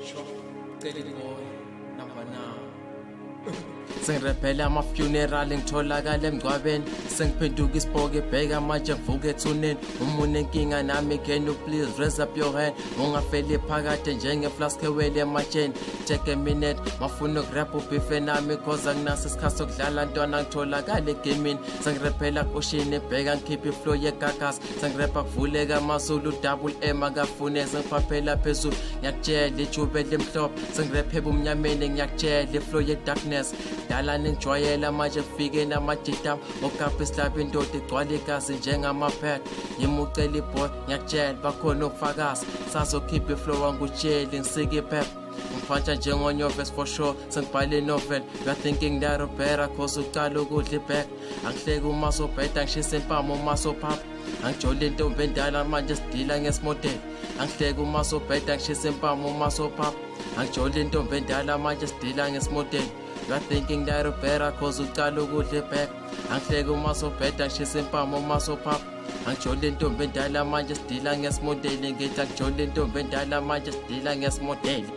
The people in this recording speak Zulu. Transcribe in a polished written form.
Sure, steady boy, number now. Sengirephela ama-funeral ngitholakala emgcwabeni sengiphenduka isibhoke bheka manje ngivuka ethuneni umune inkinga nami can you please raise up your hand ungafeli phakade njengeflask ewele ematsheni take a minute mafuna ukurap ubhife nami cause anginaso isikhathi sokudlala ntwana ngitholakala egamini sengirephela kushini ebheka ngikhipha iflow yegagas sengirepa kuvuleka amazulu double M akafune sengiphaphela phezulu ngiyakutshela ijube lemhlophe sengirephe ebumnyameni ngiyakutshela iflow ye-darkness dala ningijwayela manje kufike namajitama okapha isilapha indoda igcwala igazi njengamaphetha ngimucela iboy ngiyakutshela bakhona ubufakazi sazokhipha iflow wangutsheli ngisike iphepha ngiphantsha njengonyovesi for sure sengibhale inovel you are thinking that better cause uqala ukudla ibhek angihleki uma sobheda ngishisa impama uma sophapha angijole intombi endala manje sidila ngesimodeli angihleki uma sobheda ngishisa impama uma sophapha angijole intombi endala manje sidila ngesimodeli you are thinking that better cause uqala ukudla ibhek angihleki uma sobheda ngishisa impama uma sophapha angijole intombi endala manje sidila ngesimodeli ngithi angijole intombi endala manje sidila ngesimodeli